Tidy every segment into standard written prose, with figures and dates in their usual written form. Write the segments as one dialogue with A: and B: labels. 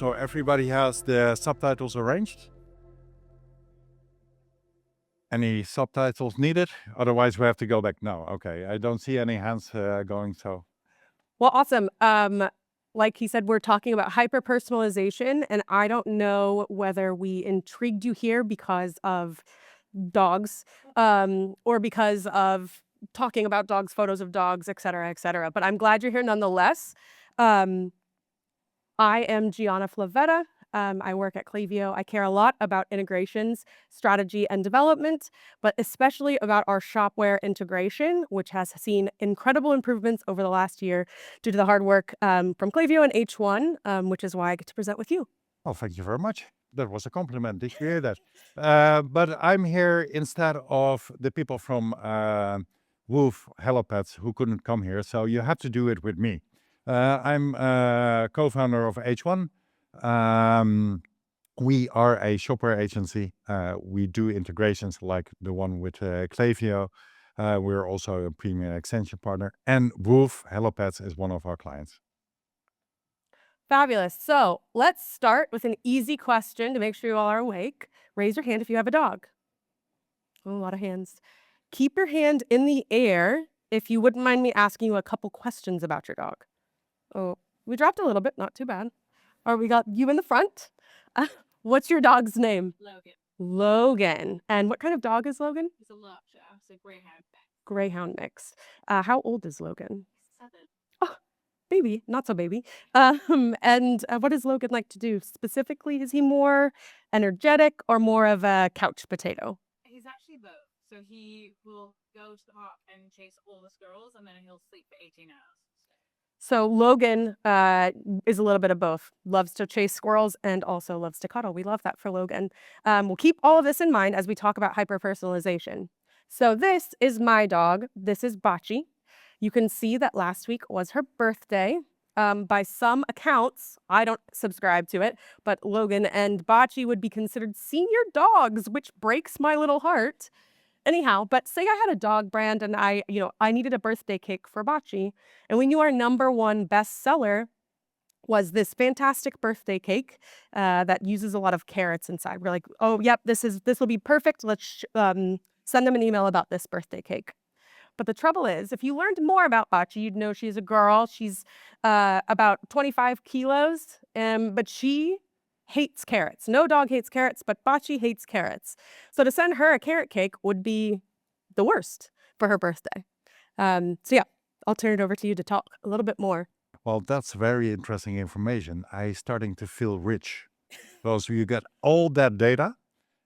A: So everybody has the subtitles arranged? Any subtitles needed? Otherwise, we have to go back. No, okay. I don't see any hands going, so.
B: Well, awesome. Like he said, we're talking about hyper-personalization, and I don't know whether we intrigued you here because of dogs, or because of talking about dogs, photos of dogs, et cetera, but I'm glad you're here nonetheless. Um, I am Gianna Flavetta. I work at Klaviyo. I care a lot about integrations, strategy, and development, but especially about our Shopware integration, which has seen incredible improvements over the last year due to the hard work from Klaviyo and H1, which is why I get to present with you.
A: Oh, thank you very much. That was a compliment. Did you hear that? But I'm here instead of the people from WOOOF Hellopets who couldn't come here, so you have to do it with me. I'm co-founder of H1. We are a Shopware agency. We do integrations like the one with Klaviyo. We're also a premium extension partner, and WOOOF Hellopets is one of our clients.
B: Fabulous. So let's start with an easy question to make sure you all are awake. Raise your hand if you have a dog. Oh, a lot of hands. Keep your hand in the air if you wouldn't mind me asking you a couple questions about your dog. Oh, we dropped a little bit, not too bad. Or we got you in the front. What's your dog's name?
C: Logan.
B: Logan. And what kind of dog is Logan?
C: He's a larger, so greyhound.
B: Greyhound mix. How old is Logan?
C: 7.
B: Oh, baby, not so baby. And what does Logan like to do specifically? Is he more energetic or more of a couch potato?
C: He's actually both. So he will go to the park and chase all the squirrels, and then he'll sleep for 18 hours.
B: So Logan is a little bit of both. Loves to chase squirrels and also loves to cuddle. We love that for Logan. We'll keep all of this in mind as we talk about hyper-personalization. So this is my dog. This is Bachi. You can see that last week was her birthday. By some accounts, I don't subscribe to it, but Logan and Bachi would be considered senior dogs, which breaks my little heart. Anyhow, but say I had a dog brand and I needed a birthday cake for Bachi, and we knew our #1 bestseller was this fantastic birthday cake that uses a lot of carrots inside. We're like, oh, yep, this will be perfect. Let's send them an email about this birthday cake. But the trouble is, if you learned more about Bachi, you'd know she's a girl. She's about 25 kilos, but she hates carrots. No dog hates carrots, but Bachi hates carrots. So to send her a carrot cake would be the worst for her birthday. So yeah, I'll turn it over to you to talk a little bit more.
A: Well, that's very interesting information. I'm starting to feel rich because you get all that data,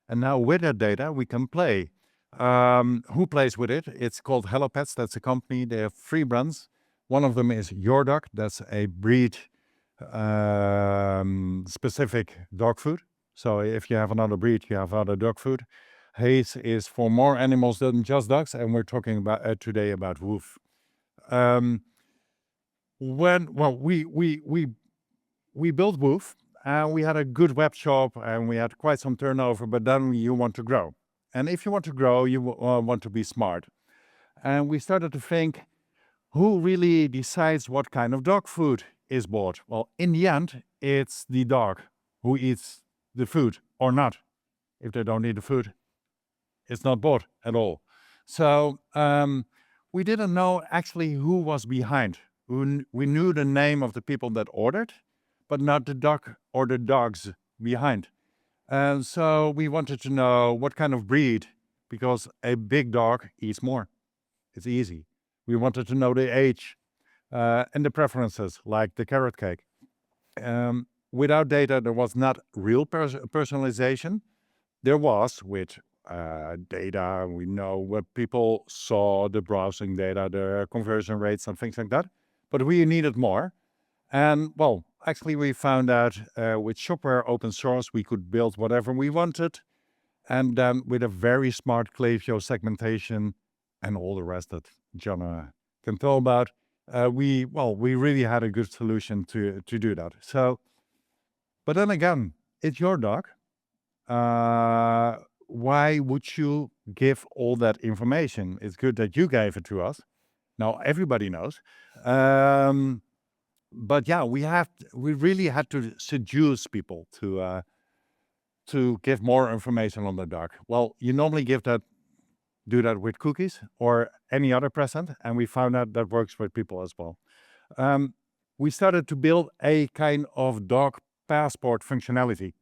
A: and now with that data, we can play. Who plays with it? It's called Hellopets. That's a company. They have 3 brands. One of them is Your Dog. That's a breed specific dog food. So if you have another breed, you have other dog food. Haze is for more animals than just dogs, and we're talking about today about WOOOF. We built WOOOF, and we had a good web shop, and we had quite some turnover. But then you want to grow, and if you want to grow, you want to be smart. And we started to think, who really decides what kind of dog food is bought? Well, in the end, it's the dog who eats the food or not. If they don't eat the food, it's not bought at all. So we didn't know actually who was behind. We knew the name of the people that ordered, but not the dog or the dogs behind. And so we wanted to know what kind of breed, because a big dog eats more. It's easy. We wanted to know the age and the preferences, like the carrot cake. Without data, there was not real personalization. There was with data. We know what people saw, the browsing data, the conversion rates and things like that. But we needed more. And well, actually we found out with Shopware open source, we could build whatever we wanted. And then with a very smart Klaviyo segmentation and all the rest that John can tell about, we really had a good solution to do that. So, but then again, it's your dog. Why would you give all that information? It's good that you gave it to us. Now everybody knows. But yeah, we really had to seduce people to give more information on the dog. Well, you normally do that with cookies or any other present, and we found out that works with people as well. We started to build a kind of dog passport functionality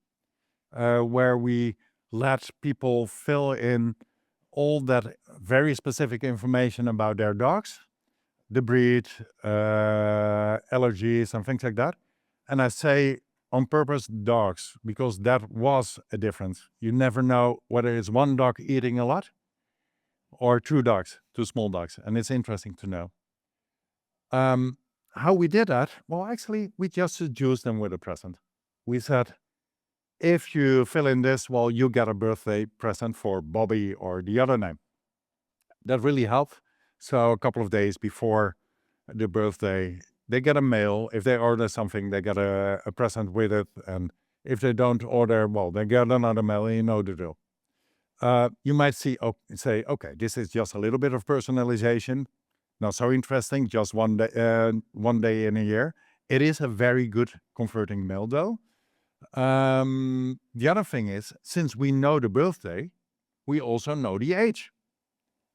A: where we let people fill in all that very specific information about their dogs, the breed, allergies, and things like that. And I say on purpose dogs, because that was a difference. You never know whether it's one dog eating a lot or two dogs, two small dogs. And it's interesting to know. How we did that? Well, actually, we just seduced them with a present. We said, if you fill in this, well, you get a birthday present for Bobby or the other name. That really helped. So a couple of days before the birthday, they get a mail. If they order something, they get a present with it. And if they don't order, well, they get another mail, and you know the drill. You might say, okay, this is just a little bit of personalization. Not so interesting, just one day in a year. It is a very good converting mail, though. The other thing is, since we know the birthday, we also know the age.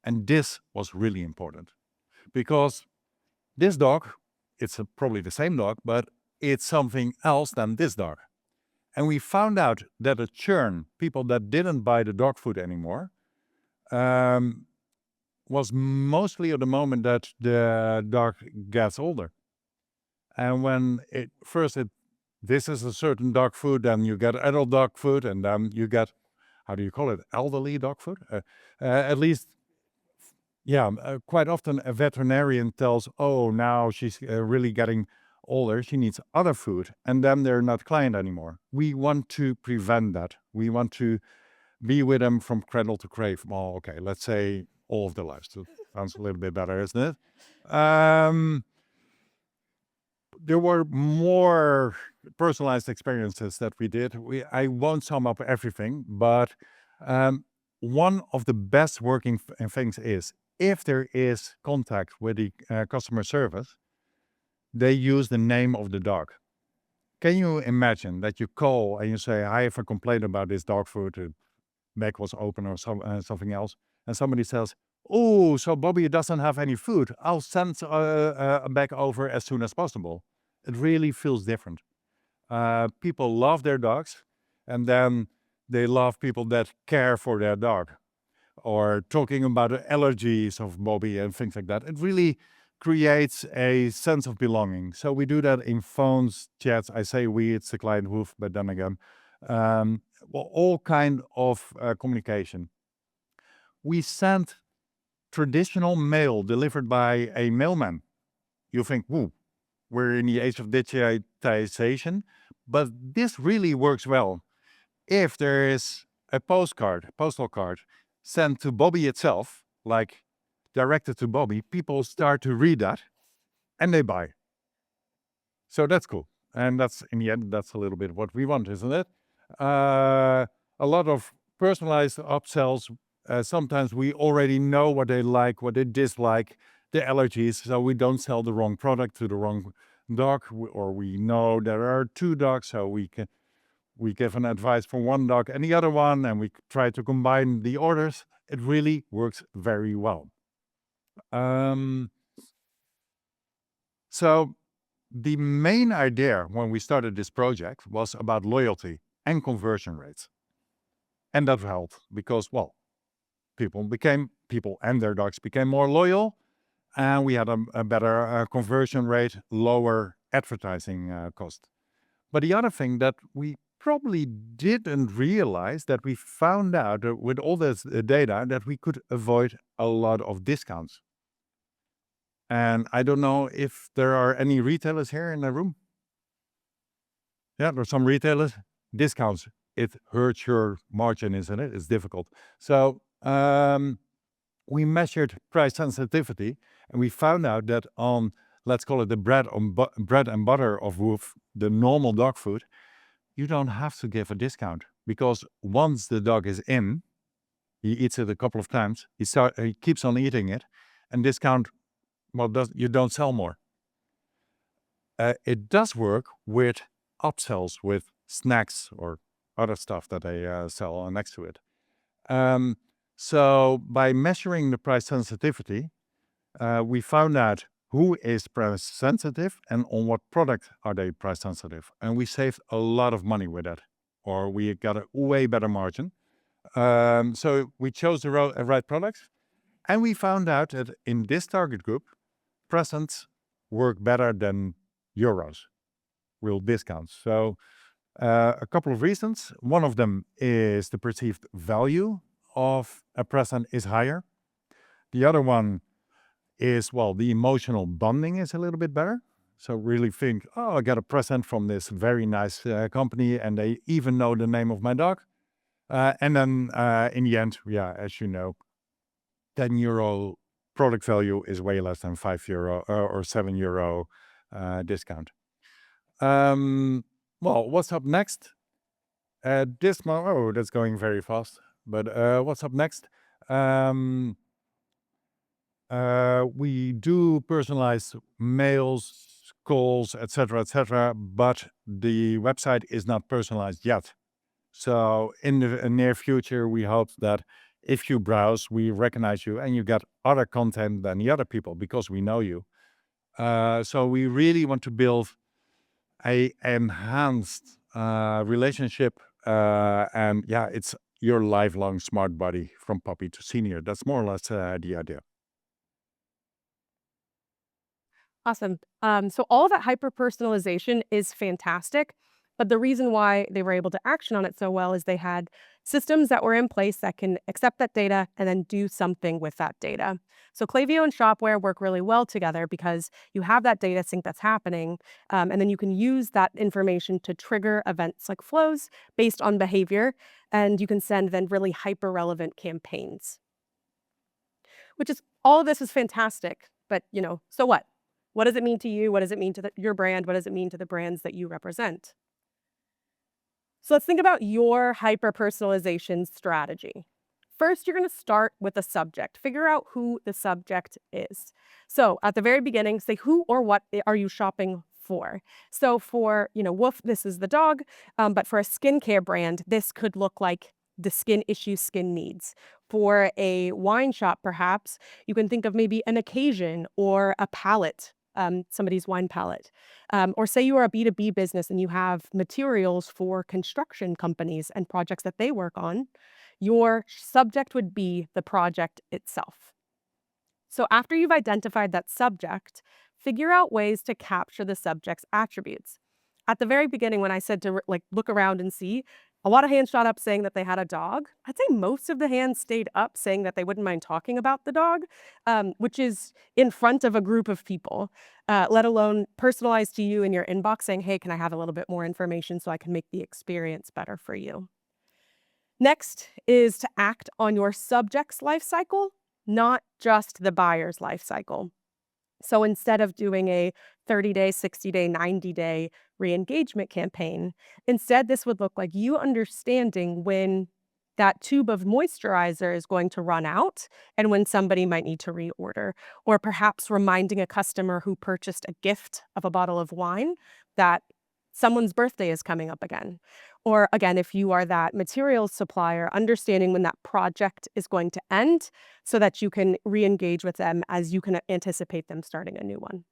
A: And this was really important because this dog, it's probably the same dog, but it's something else than this dog. And we found out that the churn, people that didn't buy the dog food anymore, was mostly at the moment that the dog gets older. And when this is a certain dog food, then you get adult dog food, and then you get, how do you call it, elderly dog food? At least, yeah, quite often a veterinarian tells, oh, now she's really getting older, she needs other food, and then they're not client anymore. We want to prevent that. We want to be with them from cradle to grave. Well, okay, let's say all of their lives. So sounds a little bit better, isn't it? There were more personalized experiences that we did. I won't sum up everything, but one of the best working things is if there is contact with the customer service, they use the name of the dog. Can you imagine that you call and you say, I have a complaint about this dog food, the bag was open or something else, and somebody says, oh, so Bobby doesn't have any food. I'll send a bag over as soon as possible. It really feels different. People love their dogs, and then they love people that care for their dog, or talking about the allergies of Bobby and things like that. It really creates a sense of belonging. So we do that in phones, chats. I say we, it's the client WOOOF, but then again, all kind of communication. We send traditional mail delivered by a mailman. You think, whoa, we're in the age of digitization, but this really works well. If there is a postal card sent to Bobby itself, like directed to Bobby, people start to read that and they buy. So that's cool. And that's, in the end, that's a little bit what we want, isn't it? A lot of personalized upsells. Sometimes we already know what they like, what they dislike, the allergies, so we don't sell the wrong product to the wrong dog, or we know there are two dogs, so we give an advice for one dog and the other one, and we try to combine the orders. It really works very well. So the main idea when we started this project was about loyalty and conversion rates. And that helped because, well, people and their dogs became more loyal, and we had a better conversion rate, lower advertising cost. But the other thing that we probably didn't realize, that we found out with all this data, that we could avoid a lot of discounts. And I don't know if there are any retailers here in the room. Yeah, there's some retailers. Discounts, it hurts your margin, isn't it? It's difficult. So we measured price sensitivity, and we found out that on, let's call it the bread and butter of WOOOF, the normal dog food, you don't have to give a discount, because once the dog is in, he eats it a couple of times, he keeps on eating it, and discount, well, you don't sell more. it does work with upsells, with snacks or other stuff that they sell next to it. So by measuring the price sensitivity, we found out who is price sensitive and on what product are they price sensitive. And we saved a lot of money with that, or we got a way better margin. So we chose the right products, and we found out that in this target group, presents work better than euros, real discounts. So a couple of reasons. One of them is the perceived value of a present is higher. The other one is, well, the emotional bonding is a little bit better. So really think, oh, I got a present from this very nice company, and they even know the name of my dog. And then in the end, yeah, as you know, €10 product value is way less than €5 or €7 discount. Well, what's up next? This month, oh, that's going very fast. But what's up next? We do personalized mails, calls, etc., but the website is not personalized yet. So in the near future, we hope that if you browse, we recognize you and you get other content than the other people because we know you. So we really want to build a enhanced relationship, and yeah, it's your lifelong smart buddy from puppy to senior. That's more or less the idea.
B: Awesome. So all of that hyper-personalization is fantastic, but the reason why they were able to action on it so well is they had systems that were in place that can accept that data and then do something with that data. So Klaviyo and Shopware work really well together because you have that data sync that's happening, and then you can use that information to trigger events like flows based on behavior, and you can send then really hyper-relevant campaigns. Which is, all of this is fantastic, but so what? What does it mean to you? What does it mean to your brand? What does it mean to the brands that you represent? So let's think about your hyper-personalization strategy. First, you're going to start with a subject. Figure out who the subject is. So at the very beginning, say who or what are you shopping for? So for, WOOF, this is the dog, but for a skincare brand, this could look like the skin issues, skin needs. For a wine shop, perhaps, you can think of maybe an occasion or a palette, somebody's wine palette. Or say you are a B2B business and you have materials for construction companies and projects that they work on. Your subject would be the project itself. So after you've identified that subject, figure out ways to capture the subject's attributes. At the very beginning, when I said to look around and see, a lot of hands shot up saying that they had a dog. I'd say most of the hands stayed up saying that they wouldn't mind talking about the dog, which is in front of a group of people, let alone personalized to you in your inbox saying, hey, can I have a little bit more information so I can make the experience better for you? Next is to act on your subject's life cycle, not just the buyer's life cycle. So instead of doing a 30-day, 60-day, 90-day re-engagement campaign, instead this would look like you understanding when that tube of moisturizer is going to run out and when somebody might need to reorder, or perhaps reminding a customer who purchased a gift of a bottle of wine that someone's birthday is coming up again. Or again, if you are that materials supplier, understanding when that project is going to end so that you can re-engage with them as you can anticipate them starting a new one.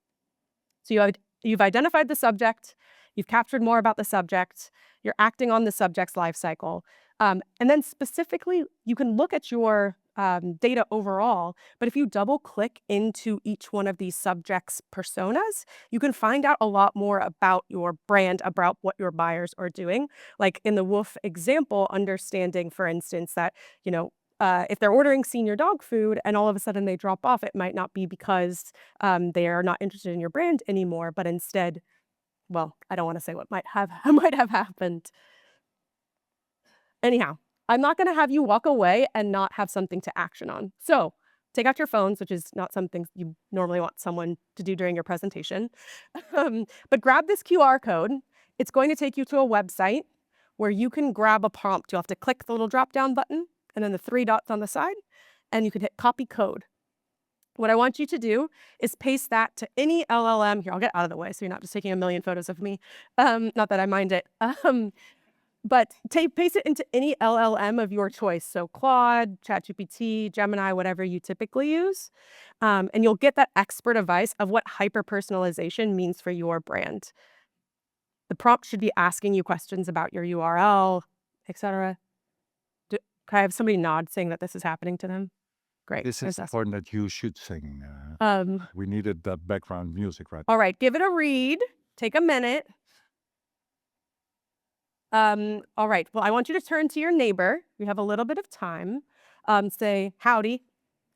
B: So you've identified the subject, you've captured more about the subject, you're acting on the subject's life cycle. And then specifically, you can look at your data overall, but if you double click into each one of these subjects' personas, you can find out a lot more about your brand, about what your buyers are doing. Like in the WOOF example, understanding, for instance, that, if they're ordering senior dog food and all of a sudden they drop off, it might not be because they are not interested in your brand anymore, but instead, well, I don't want to say what might have happened. Anyhow, I'm not going to have you walk away and not have something to action on. So take out your phones, which is not something you normally want someone to do during your presentation. But grab this QR code. It's going to take you to a website where you can grab a prompt. You'll have to click the little drop-down button and then the 3 dots on the side, and you can hit copy code. What I want you to do is paste that to any LLM. Here, I'll get out of the way so you're not just taking a million photos of me. Not that I mind it. But paste it into any LLM of your choice. So Claude, ChatGPT, Gemini, whatever you typically use. And you'll get that expert advice of what hyper-personalization means for your brand. The prompt should be asking you questions about your URL, etc. Can I have somebody nod saying that this is happening to them? Great.
A: This is
B: Fantastic.
A: important that you should sing. We needed that background music, right?
B: All right, give it a read. Take a minute. All right, well, I want you to turn to your neighbor. We have a little bit of time. Say, howdy,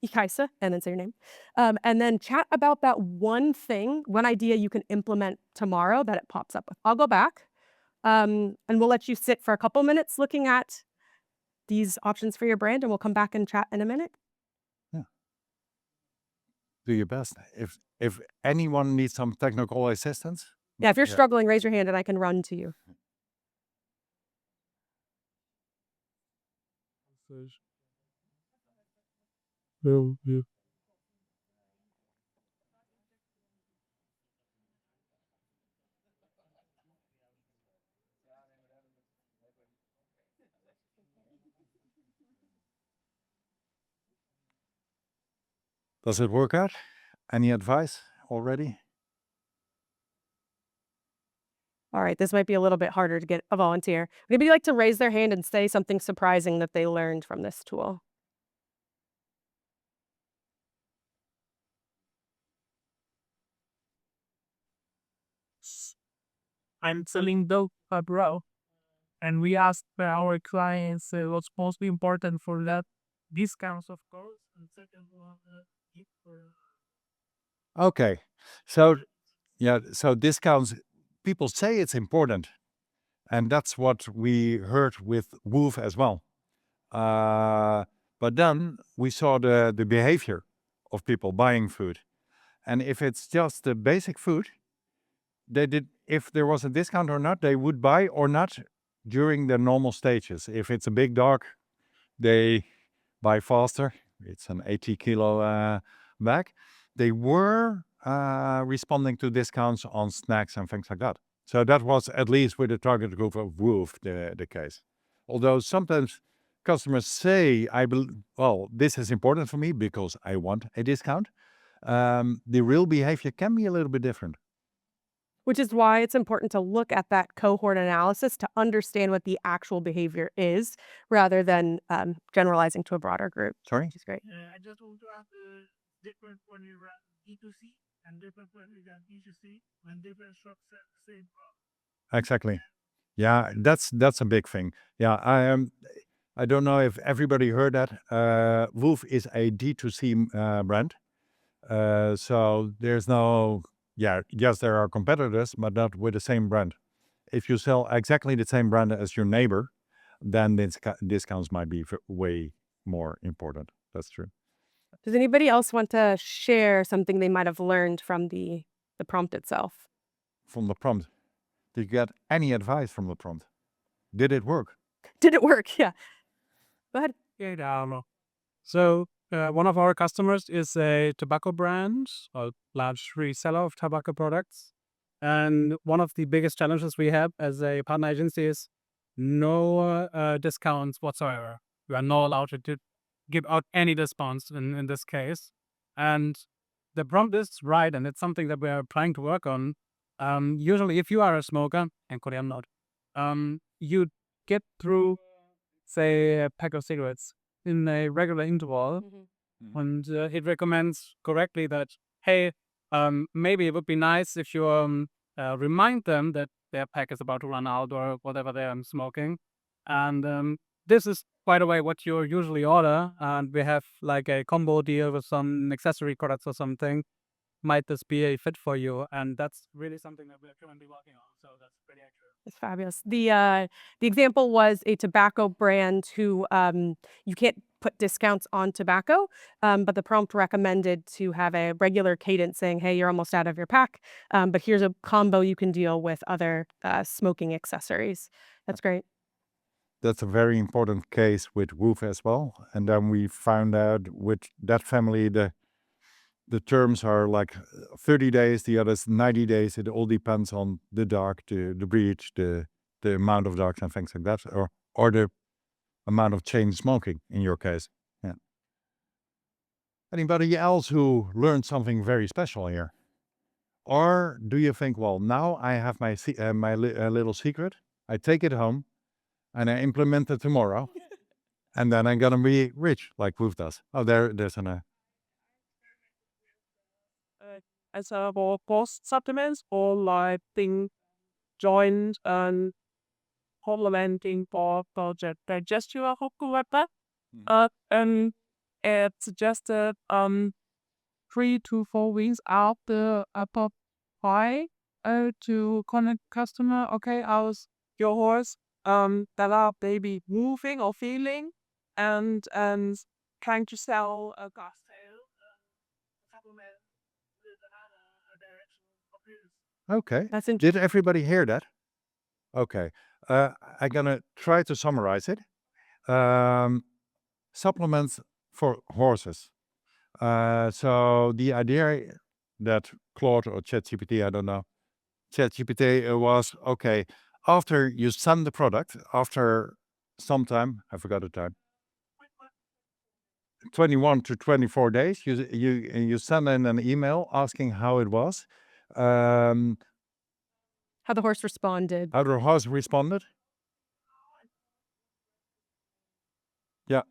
B: Ikaisa, and then say your name. And then chat about that one thing, one idea you can implement tomorrow that it pops up with. I'll go back, and we'll let you sit for a couple minutes looking at these options for your brand, and we'll come back and chat in a minute.
A: Do your best. If anyone needs some technical assistance,
B: Yeah, if you're struggling, raise your hand and I can run to you.
A: does it work out? Any advice already?
B: All right, this might be a little bit harder to get a volunteer. Would anybody like to raise their hand and say something surprising that they learned from this tool?
D: I'm selling dog bro, and we asked our clients what's mostly important for that. Discounts, of course, and second one, gift for
A: Okay, so so discounts. People say it's important, and that's what we heard with WOOOF as well. But then we saw the behavior of people buying food, and if it's just the basic food, if there was a discount or not, they would buy or not during the normal stages. If it's a big dog, they buy faster. It's an 80-kilo bag. They were responding to discounts on snacks and things like that. So that was, at least with the target group of WOOOF, the case. Although sometimes customers say, well, this is important for me because I want a discount. The real behavior can be a little bit different.
B: Which is why it's important to look at that cohort analysis to understand what the actual behavior is, rather than generalizing to a broader group.
A: Sorry?
B: Which is great.
D: I just want to ask different when you run D2C and different when you run D2C when different shops sell the same product.
A: Exactly. Yeah, that's a big thing. Yeah, I don't know if everybody heard that. WOOOF is a D2C brand. So there's no, yes, there are competitors, but not with the same brand. If you sell exactly the same brand as your neighbor, then discounts might be way more important. That's true.
B: Does anybody else want to share something they might have learned from the prompt itself?
A: From the prompt, did you get any advice from the prompt? Did it work?
B: Did it work? Yeah. Go ahead.
D: Yeah, I don't know. So one of our customers is a tobacco brand, a large reseller of tobacco products. And one of the biggest challenges we have as a partner agency is no discounts whatsoever. We are not allowed to give out any discounts in this case. And the prompt is right, and it's something that we are trying to work on. Usually, if you are a smoker, and Cody, I'm not, you get through, say, a pack of cigarettes in a regular interval, and it recommends correctly that, hey, maybe it would be nice if you remind them that their pack is about to run out or whatever they're smoking. And this is, by the way, what you usually order, and we have like a combo deal with some accessory products or something. Might this be a fit for you? And that's really something that we're currently working on. So that's pretty accurate.
B: It's fabulous. The example was a tobacco brand who you can't put discounts on tobacco, but the prompt recommended to have a regular cadence saying, hey, you're almost out of your pack, but here's a combo you can deal with other smoking accessories. That's great.
A: That's a very important case with WOOOF as well. And then we found out with that family, the terms are like 30 days, the others 90 days. It all depends on the dog, the breed, the amount of dogs and things like that, or the amount of chain smoking in your case. Yeah. Anybody else who learned something very special here? Or do you think, well, now I have my little secret, I take it home and I implement it tomorrow, and then I'm gonna be rich like WOOOF does. Oh, there's an
E: as a post supplements or like thing joint and complementing for project digestive hookah and it's suggested 3 to 4 weeks after upper pie to connect customer. Okay, how's your horse? That are maybe moving or feeling and trying to sell a gas sale supplement with another direction of use.
A: Okay.
B: That's interesting.
A: Did everybody hear that? Okay. I'm gonna try to summarize it. Supplements for horses. So the idea that Claude or ChatGPT, I don't know, ChatGPT was, okay, after you send the product, after some time, I forgot the time, 21 to 24 days, you send in an email asking how it was,
B: How the horse responded.
A: how the horse responded. Yeah.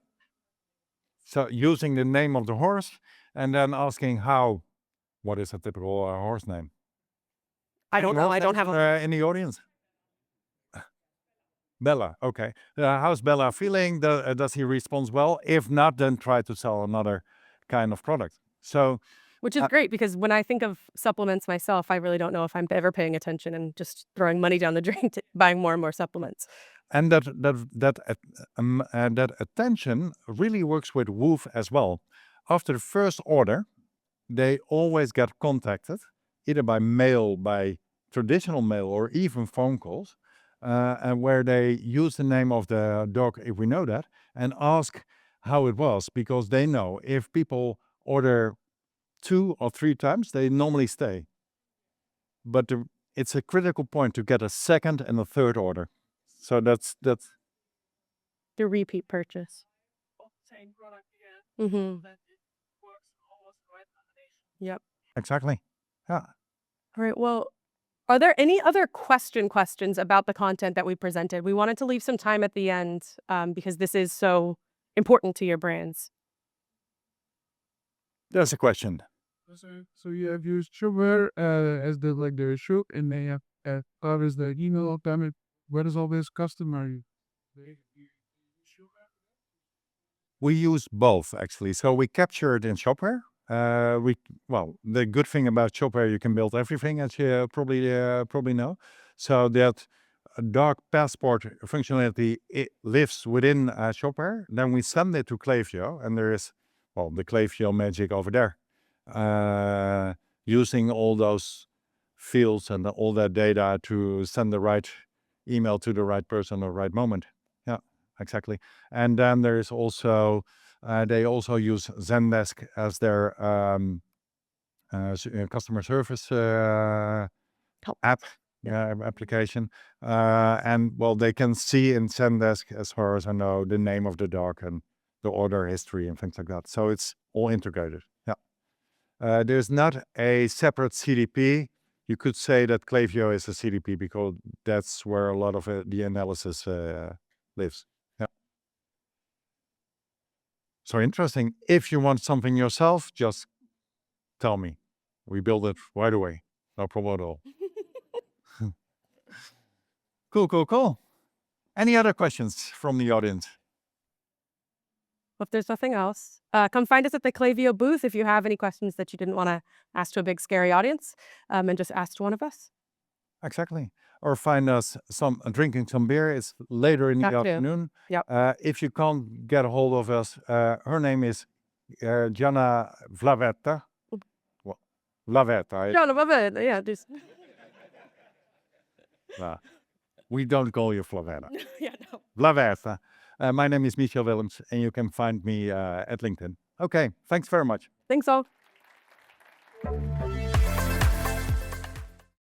A: So using the name of the horse and then asking how, what is a typical horse name?
B: I don't know. I don't have a.
A: in the audience. Bella, okay. How's Bella feeling? Does he respond well? If not, then try to sell another kind of product. So,
B: Which is great because when I think of supplements myself, I really don't know if I'm ever paying attention and just throwing money down the drain to buying more and more supplements.
A: and that attention really works with WOOOF as well. After the first order, they always get contacted, either by mail, by traditional mail, or even phone calls, and where they use the name of the dog, if we know that, and ask how it was, because they know if people order 2 or 3 times, they normally stay. But it's a critical point to get a second and a third order. So that's
B: The repeat purchase.
E: Same product again.
B: Mm-hmm.
E: That it works almost the right combination.
B: Yep.
A: exactly. Yeah.
B: All right. Well, are there any other questions about the content that we presented? We wanted to leave some time at the end because this is so important to your brands.
A: There's a question.
F: So you have used Shopware as the shop, and they have covers the email payment. Where does all this customer?
A: We use both actually. So we capture it in Shopware. The good thing about Shopware, you can build everything, as you probably know. So that dog passport functionality, it lives within Shopware. Then we send it to Klaviyo, and there is the Klaviyo magic over there, using all those fields and all that data to send the right email to the right person at the right moment. Yeah, exactly. And then there is also they also use Zendesk as their customer service app application, and they can see in Zendesk, as far as I know, the name of the dog and the order history and things like that. So it's all integrated. Yeah. There's not a separate CDP. You could say that Klaviyo is a CDP because that's where a lot of the analysis lives. Yeah. So interesting. If you want something yourself, just tell me. We build it right away. No problem at all. Cool. Any other questions from the audience?
B: Well, if there's nothing else, come find us at the Klaviyo booth if you have any questions that you didn't want to ask to a big, scary audience, and just ask to one of us.
A: Exactly. Or find us drinking some beer. It's later in the
B: That too.
A: afternoon.
B: Yep.
A: If you can't get a hold of us, her name is Gianna Vlavetta. Well, Vlavetta.
B: John, above it. Yeah, just.
A: We don't call you Vlavetta.
B: Yeah, no.
A: Vlavetta. My name is Michel Willems, and you can find me at LinkedIn. Okay, thanks very much.
B: Thanks all. Bye.